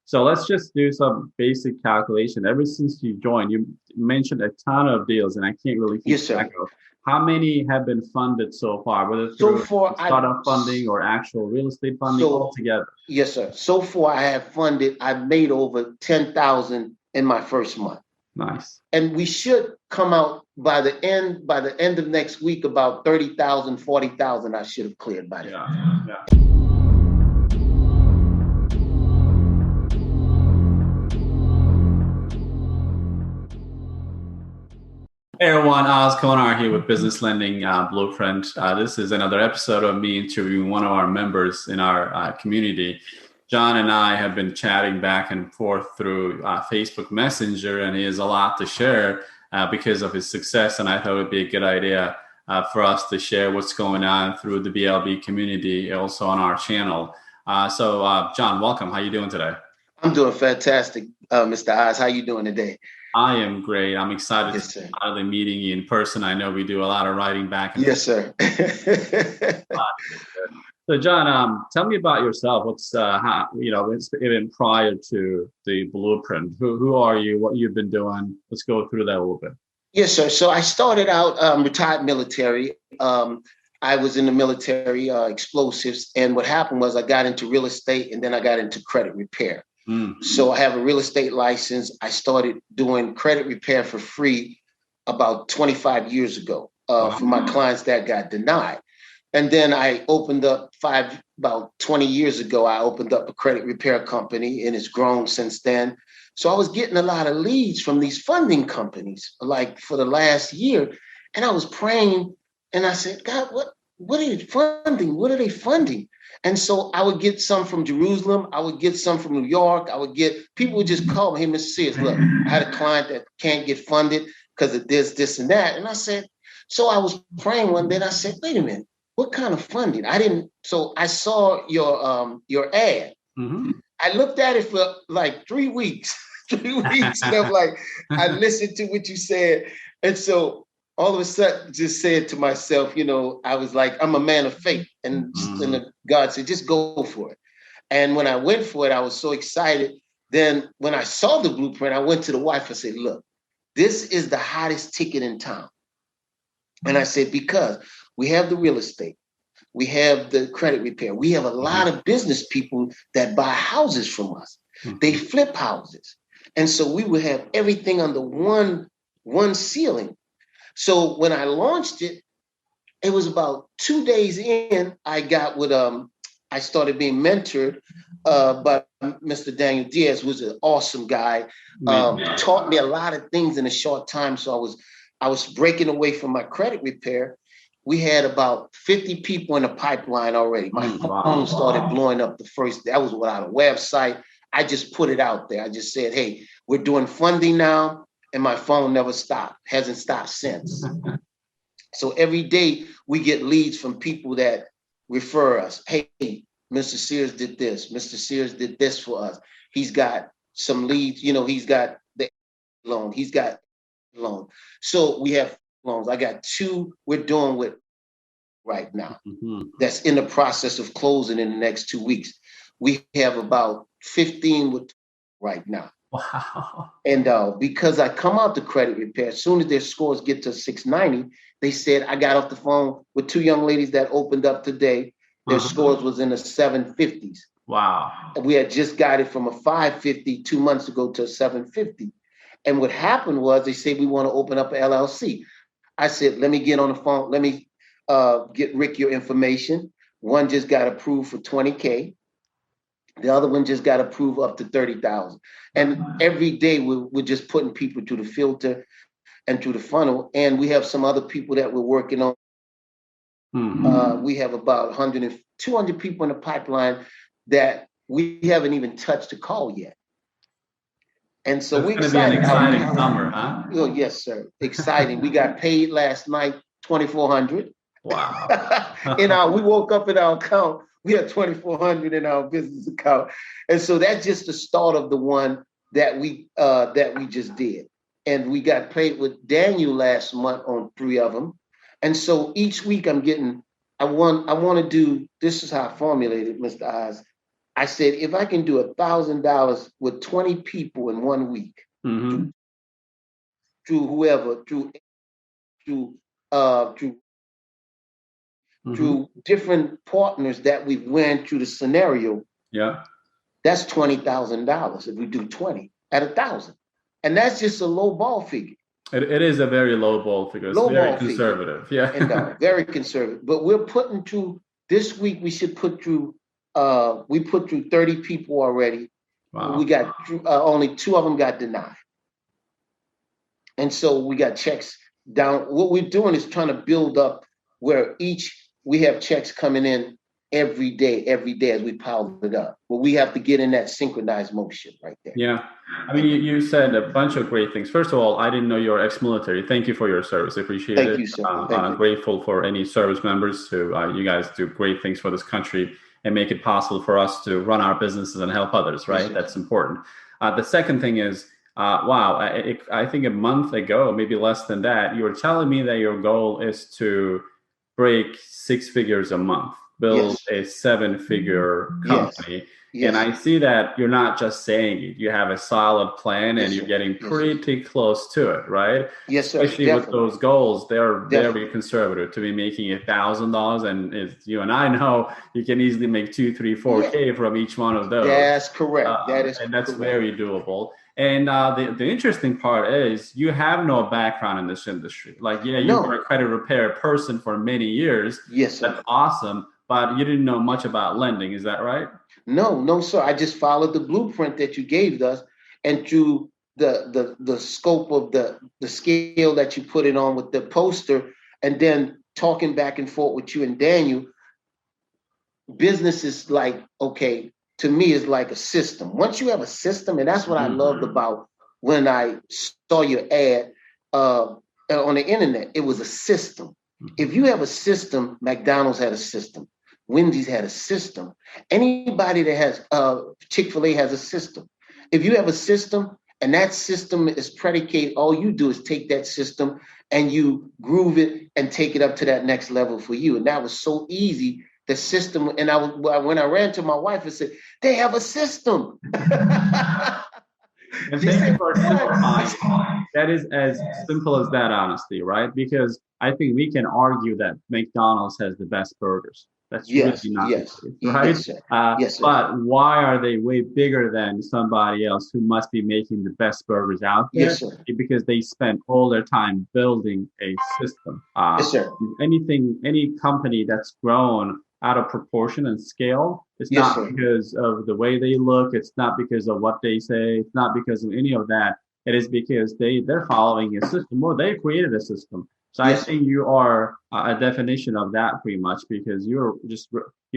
So let's just do some basic calculation. Ever since you joined, you mentioned a ton of deals, and I can't really keep Yes, track sir. of how many have been funded so far, whether So through far, startup funding or actual real estate funding so altogether. yes, sir. So far, I have funded. I've made over 10,000 in my first month, Nice. and we should come out by the end of next week about 30,000, 40,000. I should have cleared by then. Yeah. Yeah. Hey everyone, Oz Konar here with Business Lending Blueprint. This is another episode of me interviewing one of our members in our community. John and I have been chatting back and forth through Facebook Messenger, and he has a lot to share because of his success. And I thought it would be a good idea for us to share what's going on through the BLB community, also on our channel. So, John, welcome. How are you doing today? I'm doing fantastic, Mr. Oz. How you doing today? I am great. I'm excited Yes, to sir. finally meeting you in person. I know we do a lot of writing back and Yes, sir. forth. So, John, tell me about yourself. What's it's even prior to the blueprint. Who are you? What you've been doing? Let's go through that a little bit. Yes, sir. So I started out retired military. I was in the military, explosives, and what happened was I got into real estate, and then I got into credit repair. So I have a real estate license. I started doing credit repair for free about 25 years ago for my clients that got denied. And then I opened up about 20 years ago, I opened up a credit repair company, and it's grown since then. So I was getting a lot of leads from these funding companies, like for the last year. And I was praying and I said, God, what are they funding? What are they funding? And so I would get some from Jerusalem. I would get some from New York. People would just call me, hey, Mr. Sears, look, I had a client that can't get funded because of this, and that. And I said, so I was praying one day and I said, wait a minute, what kind of funding? So I saw your ad. Mm-hmm. I looked at it for like 3 weeks, 3 weeks. And I'm like, I listened to what you said. And so all of a sudden just said to myself, I was like, I'm a man of faith. And God said, just go for it. And when I went for it, I was so excited. Then when I saw the blueprint, I went to the wife and said, look, this is the hottest ticket in town. And I said, because we have the real estate, we have the credit repair, we have a lot of business people that buy houses from us. They flip houses. And so we would have everything under one ceiling. So when I launched it, it was about 2 days in, I started being mentored by Mr. Daniel Diaz, who's an awesome guy. Taught me a lot of things in a short time. So I was breaking away from my credit repair. We had about 50 people in the pipeline already. My phone started blowing up the first day. That was without a website. I just put it out there. I just said, hey, we're doing funding now. And my phone never stopped, hasn't stopped since. So every day we get leads from people that refer us. Hey, Mr. Sears did this. Mr. Sears did this for us. He's got some leads. He's got the loan. He's got loan. So we have loans. I got 2 we're doing with right now. That's in the process of closing in the next 2 weeks. We have about 15 with right now. Wow. And because I come out to credit repair, as soon as their scores get to 690, they said, I got off the phone with 2 young ladies that opened up today. Their scores was in the 750s. Wow. We had just got it from a 550 2 months ago to a 750. And what happened was they said, we want to open up an LLC. I said, let me get on the phone. Let me get Rick your information. One just got approved for 20K. The other one just got approved up to 30,000. And every day we're just putting people through the filter and through the funnel. And we have some other people that we're working on. We have about 200 people in the pipeline that we haven't even touched a call yet. And so we're excited. It's going to be an exciting summer, huh? Oh, yes, sir. Exciting. We got paid last night, $2,400. Wow. We woke up in our account. We have $2,400 in our business account. And so that's just the start of the one that we just did. And we got paid with Daniel last month on 3 of them. And so each week I want to do, this is how I formulated, Mr. Oz. I said, if I can do $1,000 with 20 people in 1 week, Mm-hmm. through whoever, through through Mm-hmm. through different partners that we went through the scenario, Yeah. that's $20,000 if we do 20 at 1,000. And that's just a low ball figure. It is a very low ball figure. It's Low very ball conservative. figure. And Yeah. very conservative. But we're putting through this week, we should put through, we put through 30 people already. Wow. We got only 2 of them got denied. And so we got checks down. What we're doing is trying to build up where we have checks coming in every day as we pile it up. But we have to get in that synchronized motion right there. Yeah. I mean, you said a bunch of great things. First of all, I didn't know you're ex-military. Thank you for your service. I appreciate it. Thank you, sir. I'm grateful for any service members who you guys do great things for this country and make it possible for us to run our businesses and help others, right? Yes, that's important. The second thing is, wow, I think a month ago, maybe less than that, you were telling me that your goal is to break 6 figures a month, build a 7-figure company. Yes. And I see that you're not just saying it, you have a solid plan and you're getting pretty close to it, right? Yes, sir. Especially with those goals, they're very conservative to be making $1,000. And as you and I know, you can easily make 2, 3, 4K from each one of those. That's correct. That's very doable. And the interesting part is you have no background in this industry. Like, you were a credit repair person for many years. Yes, sir. That's awesome. But you didn't know much about lending. Is that right? No, sir. I just followed the blueprint that you gave us, and through the scope of the scale that you put it on with the poster, and then talking back and forth with you and Daniel. Business is like, okay, to me, is like a system. Once you have a system, and that's what I loved about when I saw your ad on the internet, it was a system. If you have a system, McDonald's had a system. Wendy's had a system. Anybody that has Chick-fil-A has a system. If you have a system and that system is predicated, all you do is take that system and you groove it and take it up to that next level for you. And that was so easy. The system, and when I ran to my wife and said, they have a system. And thank you for simplifying. That is as simple as that, honestly, right? Because I think we can argue that McDonald's has the best burgers. That's really not the case, right? Yes, sir. Yes, sir. But why are they way bigger than somebody else who must be making the best burgers out there? Yes, sir. Because they spend all their time building a system. Yes, sir. Any company that's grown out of proportion and scale, it's not because of the way they look. It's not because of what they say. It's not because of any of that. It is because they're following a system, or they created a system. So I think you are a definition of that pretty much, because you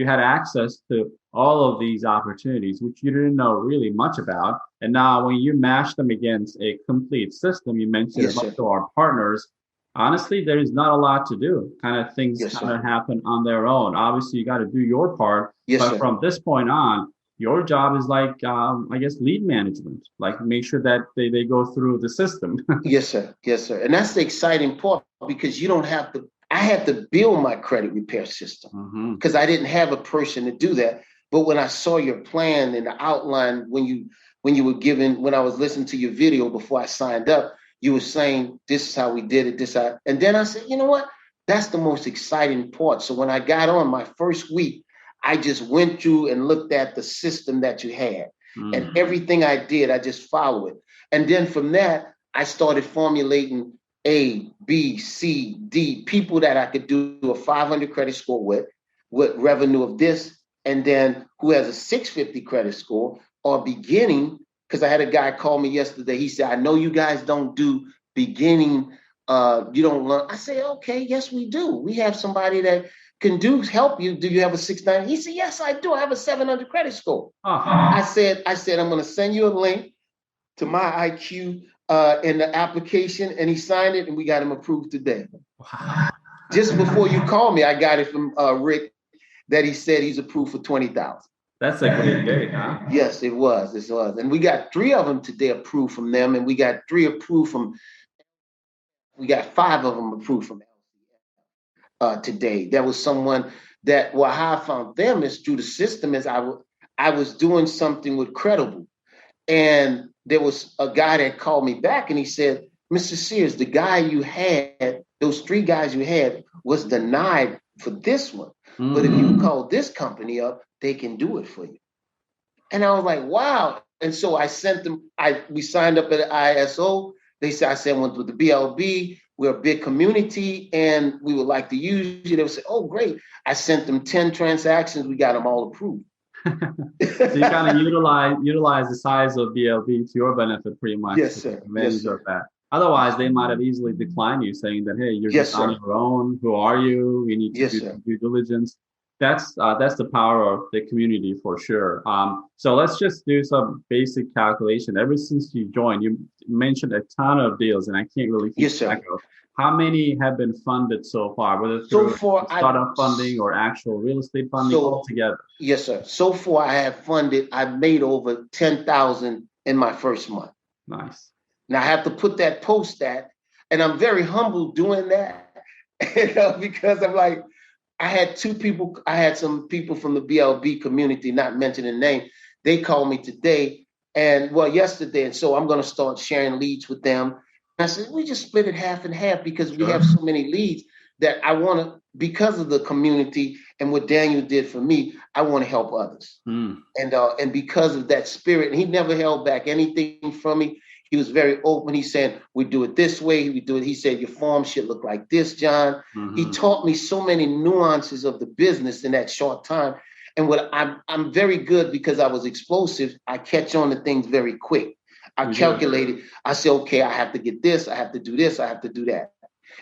had access to all of these opportunities, which you didn't know really much about. And now when you mash them against a complete system, you mentioned about to our partners, honestly, there is not a lot to do. Kind of things kind of happen on their own. Obviously, you got to do your part. But from this point on, your job is like, I guess, lead management, like make sure that they go through the system. Yes, sir. Yes, sir. And that's the exciting part, because you don't have to, I had to build my credit repair system because I didn't have a person to do that. But when I saw your plan and the outline, when you were given, when I was listening to your video before I signed up, you were saying, this is how we did it, and then I said, you know what? That's the most exciting part. So when I got on my first week, I just went through and looked at the system that you had. And everything I did, I just followed it. And then from that, I started formulating A, B, C, D, people that I could do a 500 credit score with revenue of this, and then who has a 650 credit score or beginning. Because I had a guy call me yesterday. He said, I know you guys don't do beginning. You don't learn. I say, okay, yes, we do. We have somebody that can help you. Do you have a 690? He said, yes, I do. I have a 700 credit score. I said, I'm going to send you a link to my IQ in the application. And he signed it and we got him approved today. Wow. Just before you called me, I got it from Rick that he said he's approved for 20,000. That's a great day, huh? Yes, it was. And we got 3 of them today approved from them. And we got 5 of them approved from today. There was someone that, how I found them is through the system. Is I was doing something with Credible. And there was a guy that called me back and he said, Mr. Sears, the guy you had, those 3 guys you had was denied for this one. Mm-hmm. But if you call this company up, they can do it for you. And I was like, wow. And so I sent them, we signed up at ISO. They said, I went with the BLB. We're a big community and we would like to use you. They would say, oh, great. I sent them 10 transactions. We got them all approved. So you kind of utilize the size of BLB to your benefit pretty much. Yes, sir. Yes, sir. That. Otherwise, they might have easily declined you, saying that, hey, you're just on your own. Who are you? We need to do due diligence. That's the power of the community for sure. So let's just do some basic calculation. Ever since you joined, you mentioned a ton of deals, and I can't really keep track of. How many have been funded so far, whether through startup funding or actual real estate funding altogether? Yes, sir. So far, I've made over 10,000 in my first month. Nice. Now I have to put that post and I'm very humble doing that, because I'm like, I had some people from the BLB community, not mentioning name. They called me today yesterday. And so I'm going to start sharing leads with them. I said, we just split it half and half because we have so many leads that I want to, because of the community and what Daniel did for me, I want to help others. And because of that spirit, and he never held back anything from me. He was very open. He said, we do it this way. We do it. He said, your form should look like this, John. Mm-hmm. He taught me so many nuances of the business in that short time. And what I'm very good because I was explosive. I catch on to things very quick. I calculated. I said, okay, I have to get this. I have to do this. I have to do that.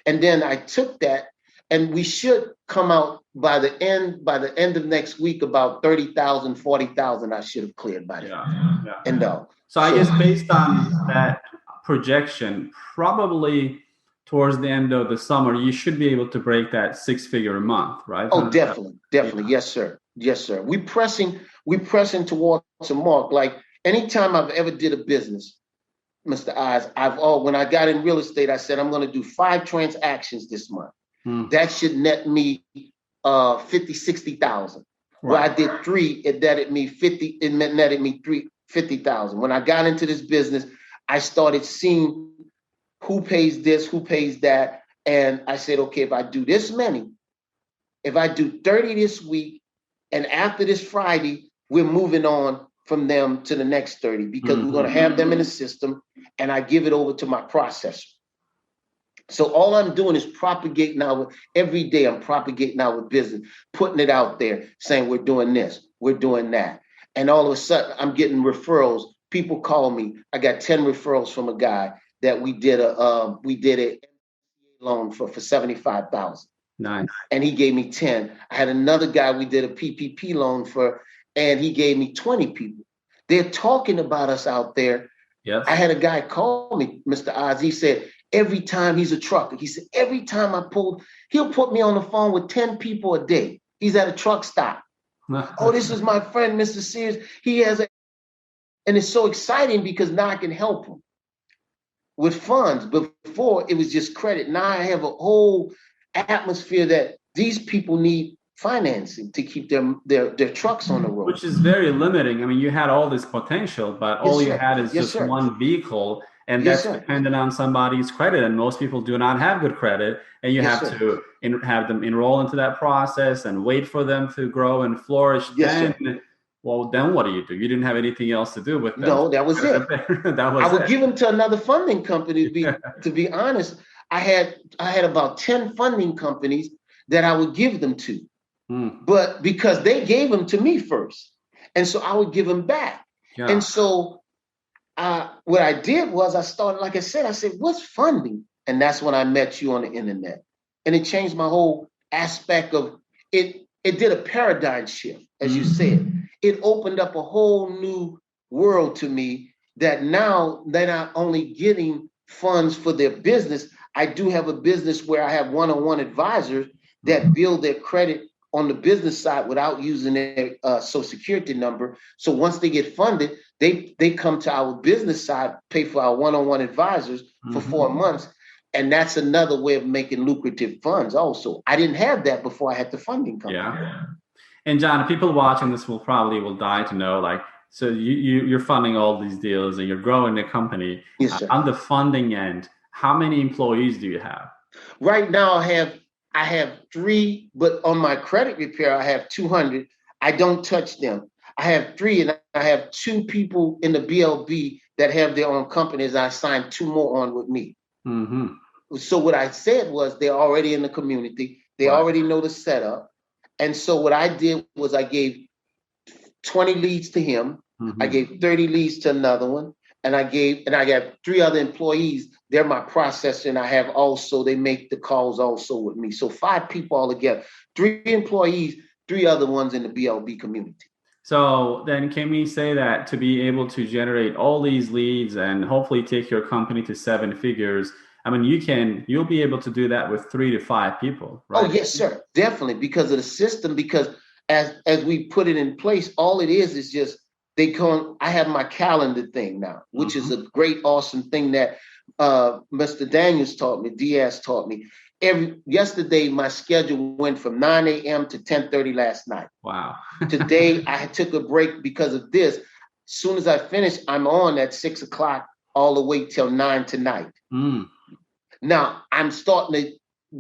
And then I took that, and we should come out by the end of next week, about 30,000, 40,000. I should have cleared by then. So I guess based on that projection, probably towards the end of the summer, you should be able to break that 6-figure a month, right? Oh, definitely. Yes, sir. We pressing towards a mark. Like anytime I've ever did a business, Mr. Oz, when I got in real estate, I said, I'm going to do 5 transactions this month. That should net me 50, 60,000. Right. Where I did 3, it netted me 50,000. When I got into this business, I started seeing who pays this, who pays that. And I said, okay, if I do this many, if I do 30 this week, and after this Friday, we're moving on from them to the next 30 because we're going to have them in the system, and I give it over to my processor. So all I'm doing is propagating out every day. I'm propagating out with business, putting it out there, saying we're doing this, we're doing that. And all of a sudden, I'm getting referrals. People call me. I got 10 referrals from a guy that we did a loan for 75,000. Nice. And he gave me 10. I had another guy we did a PPP loan for, and he gave me 20 people. They're talking about us out there. Yes. I had a guy call me, Mr. Oz. He said, every time he's a trucker, he said, every time he'll put me on the phone with 10 people a day. He's at a truck stop. Oh, this is my friend, Mr. Sears. And it's so exciting because now I can help him with funds. Before it was just credit. Now I have a whole atmosphere that these people need financing to keep their trucks on the road. Which is very limiting. I mean, you had all this potential, but all you had is just one vehicle. And that's dependent on somebody's credit. And most people do not have good credit. And you have to have them enroll into that process and wait for them to grow and flourish. Then what do? You didn't have anything else to do with them. No, that was it. I would give them to another funding company. To be honest, I had about 10 funding companies that I would give them to. But because they gave them to me first. And so I would give them back. Yeah. And so what I did was I started, like I said, what's funding? And that's when I met you on the internet. And it changed my whole aspect of it. It did a paradigm shift, as you said. It opened up a whole new world to me that now they're not only getting funds for their business. I do have a business where I have one-on-one advisors that build their credit on the business side without using their social security number. So once they get funded, they come to our business side, pay for our one-on-one advisors for 4 months. And that's another way of making lucrative funds also. I didn't have that before I had the funding company. Yeah. And John, people watching this will die to know, like, so you're funding all these deals and you're growing the company. Yes, sir. On the funding end, how many employees do you have? Right now, I have 3, but on my credit repair, I have 200. I don't touch them. I have 3, and I have 2 people in the BLB that have their own companies. I signed 2 more on with me. Mm-hmm. So what I said was they're already in the community. They already know the setup. And so what I did was I gave 20 leads to him. Mm-hmm. I gave 30 leads to another one. And I got 3 other employees. They're my processor. And I have also, they make the calls also with me. So 5 people all together, 3 employees, 3 other ones in the BLB community. So then can we say that to be able to generate all these leads and hopefully take your company to 7 figures, I mean, you'll be able to do that with 3 to 5 people, right? Oh, yes, sir. Definitely. Because of the system, because as we put it in place, all it is just I have my calendar thing now, which is a great, awesome thing that Mr. Daniels taught me, Diaz taught me. Yesterday, my schedule went from 9 a.m. to 10:30 last night. Wow. Today, I took a break because of this. As soon as I finish, I'm on at 6 o'clock all the way till 9 tonight. Now, I'm starting to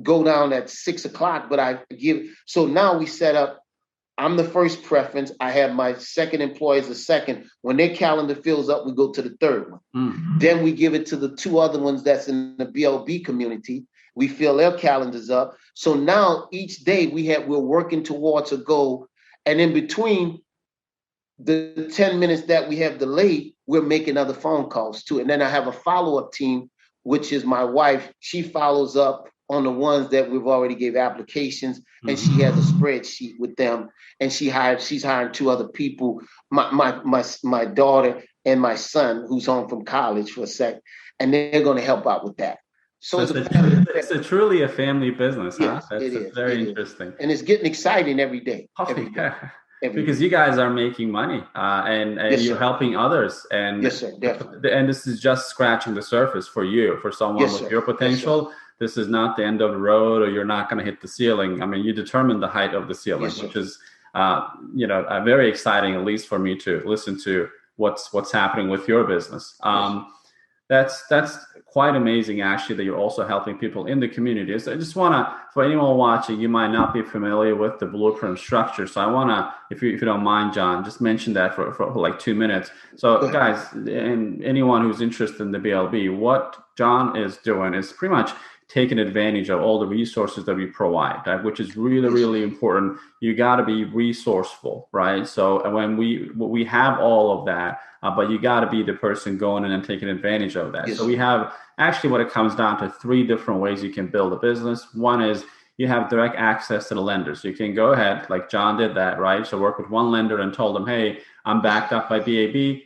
go down at 6 o'clock, but so now we set up, I'm the first preference. I have my second employee as a second. When their calendar fills up, we go to the third one. Then we give it to the 2 other ones that's in the BLB community. We fill their calendars up. So now each day we're working towards a goal. And in between the 10 minutes that we have delayed, we're making other phone calls too. And then I have a follow-up team, which is my wife. She follows up on the ones that we've already gave applications, and she has a spreadsheet with them. And she's hiring 2 other people, my daughter and my son, who's home from college for a sec, and they're going to help out with that. So it's truly a family business, yes, huh? That's very interesting. And it's getting exciting every day. Because you guys are making money and yes, you're helping others. And yes, sir, definitely. And this is just scratching the surface for you, for someone with your potential. Yes, this is not the end of the road, or you're not going to hit the ceiling. I mean, you determine the height of the ceiling, which is, very exciting, at least for me to listen to what's happening with your business. That's quite amazing, actually, that you're also helping people in the community. So I just want to, for anyone watching, you might not be familiar with the blueprint structure. So I want to, if you don't mind, John, just mention that for like 2 minutes. So guys, and anyone who's interested in the BLB, what John is doing is pretty much taking advantage of all the resources that we provide, right? Which is really, really important. You got to be resourceful, right? So when we have all of that, but you got to be the person going in and taking advantage of that. So we have actually what it comes down to 3 different ways you can build a business. One is you have direct access to the lender. So you can go ahead, like John did that, right? So work with one lender and told them, hey, I'm backed up by BLB.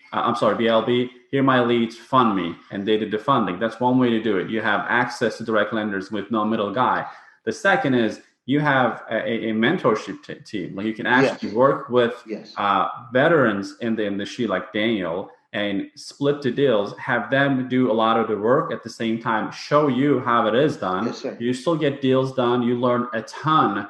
Here are my leads, fund me. And they did the funding. That's one way to do it. You have access to direct lenders with no middle guy. The second is you have a mentorship team. Like you can actually work with veterans in the industry like Daniel and split the deals, have them do a lot of the work at the same time, show you how it is done. Yes, sir. You still get deals done. You learn a ton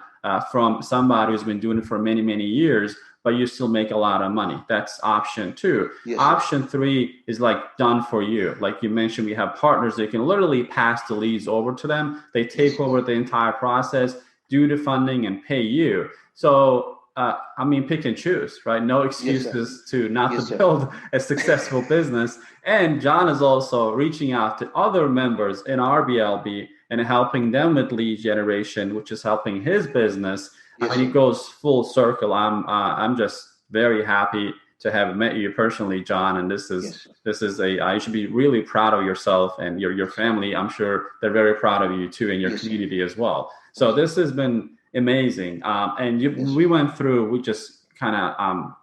from somebody who's been doing it for many, many years, but you still make a lot of money. That's option 2. Yes, option 3 is like done for you. Like you mentioned, we have partners that can literally pass the leads over to them. They take over the entire process, do the funding, and pay you. So, pick and choose, right? No excuses to not to build a successful business. And John is also reaching out to other members in our BLB and helping them with lead generation, which is helping his business. And it goes full circle. I'm just very happy to have met you personally, John. And this is you should be really proud of yourself and your family. I'm sure they're very proud of you too, and your community as well. So this has been amazing. We just kind of,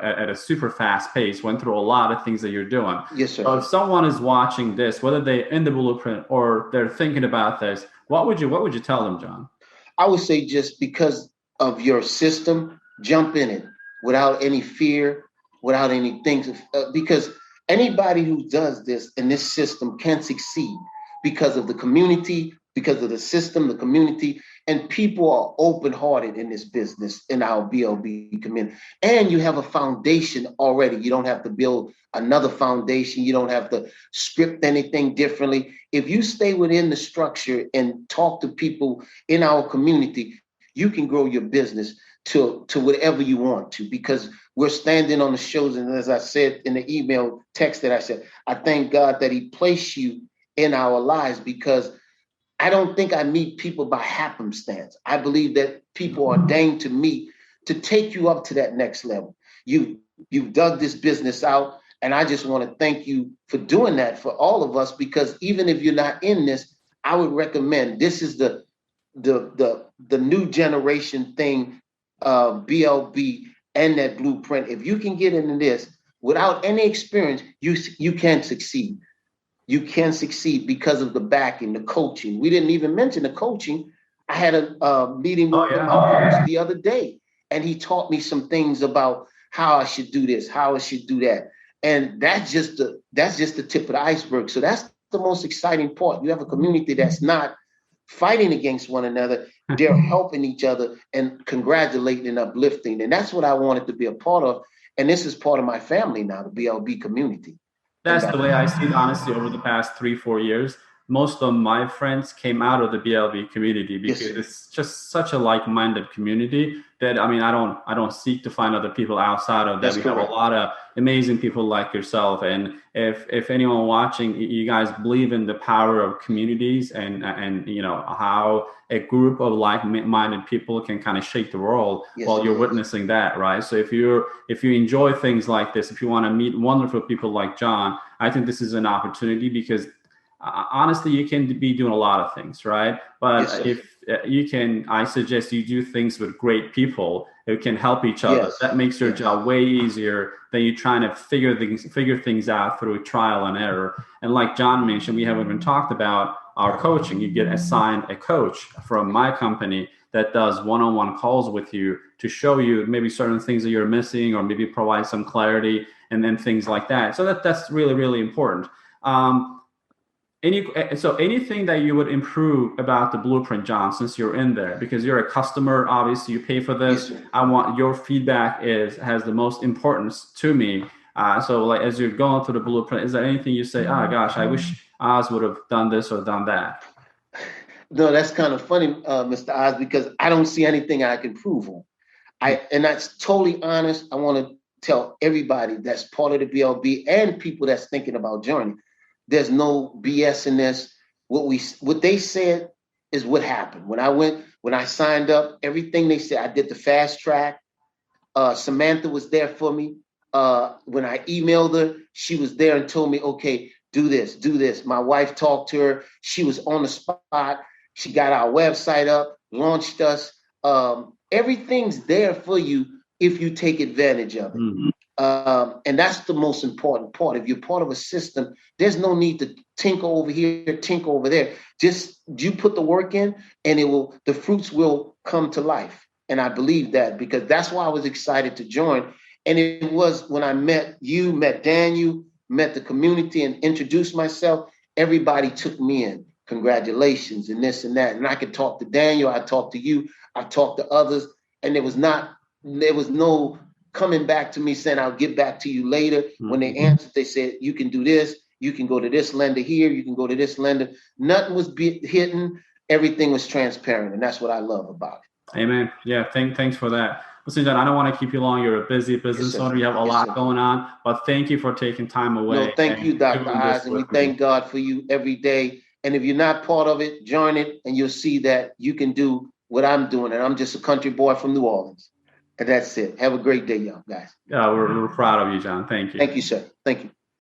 at a super fast pace, went through a lot of things that you're doing. Yes, sir. So if someone is watching this, whether they're in the blueprint or they're thinking about this, what would you tell them, John? I would say just because of your system, jump in it without any fear, without any things, because anybody who does this in this system can succeed because of the community, because of the system, the community, and people are open-hearted in this business, in our BLB community. And you have a foundation already. You don't have to build another foundation. You don't have to script anything differently. If you stay within the structure and talk to people in our community, you can grow your business to whatever you want to, because we're standing on the shows. And as I said in the email text that I said, I thank God that he placed you in our lives, because I don't think I meet people by happenstance. I believe that people are ordained to meet to take you up to that next level. You've dug this business out, and I just want to thank you for doing that for all of us, because even if you're not in this, I would recommend, this is the new generation thing, BLB and that blueprint. If you can get into this without any experience, you can succeed. You can succeed because of the backing, the coaching. We didn't even mention the coaching. I had a meeting with my coach the other day, and he taught me some things about how I should do this, how I should do that. And that's just the tip of the iceberg. So that's the most exciting part. You have a community that's not fighting against one another. They're helping each other and congratulating and uplifting. And that's what I wanted to be a part of. And this is part of my family now, the BLB community. That's the way I see it, honestly, over the past 3-4 years. Most of my friends came out of the BLB community because it's just such a like-minded community that, I mean, I don't seek to find other people outside of that. We have a lot of amazing people like yourself. And if anyone watching, you guys believe in the power of communities and you know, how a group of like-minded people can kind of shake the world while you're witnessing that, right? So if you enjoy things like this, if you want to meet wonderful people like John, I think this is an opportunity, because honestly, you can be doing a lot of things, right? But if you can, I suggest you do things with great people who can help each other. That makes your job way easier than you trying to figure things out through trial and error. And like John mentioned, we haven't even talked about our coaching. You get assigned a coach from my company that does one-on-one calls with you to show you maybe certain things that you're missing, or maybe provide some clarity, and then things like that. So that's really, really important. So anything that you would improve about the blueprint, John, since you're in there, because you're a customer, obviously you pay for this. I want your feedback has the most importance to me. So like, as you're going through the blueprint, is there anything you say, oh gosh, I wish Oz would have done this or done that? No, that's kind of funny, Mr. Oz, because I don't see anything I can prove on. And that's totally honest. I want to tell everybody that's part of the BLB and people that's thinking about joining. There's no BS in this. What they said is what happened. When I signed up, everything they said, I did the fast track. Samantha was there for me. When I emailed her, she was there and told me, okay, do this. My wife talked to her. She was on the spot. She got our website up, launched us. Everything's there for you if you take advantage of it. Mm-hmm. And that's the most important part. If you're part of a system, there's no need to tinker over here, tinker over there. Just you put the work in, and the fruits will come to life. And I believe that, because that's why I was excited to join. And it was when I met you, met Daniel, met the community, and introduced myself, everybody took me in. Congratulations, and this and that. And I could talk to Daniel, I talked to you, I talked to others, and there was no coming back to me saying, I'll get back to you later. Mm-hmm. When they answered, they said, you can do this. You can go to this lender here. You can go to this lender. Nothing was hidden. Everything was transparent. And that's what I love about it. Amen. Yeah. Thanks for that. Listen, John, I don't want to keep you long. You're a busy business owner. You have a lot going on, but thank you for taking time away. No, thank you, Dr. Oz. And we thank God for you every day. And if you're not part of it, join it, and you'll see that you can do what I'm doing. And I'm just a country boy from New Orleans. And that's it. Have a great day, y'all guys. Yeah, we're proud of you, John. Thank you. Thank you, sir. Thank you.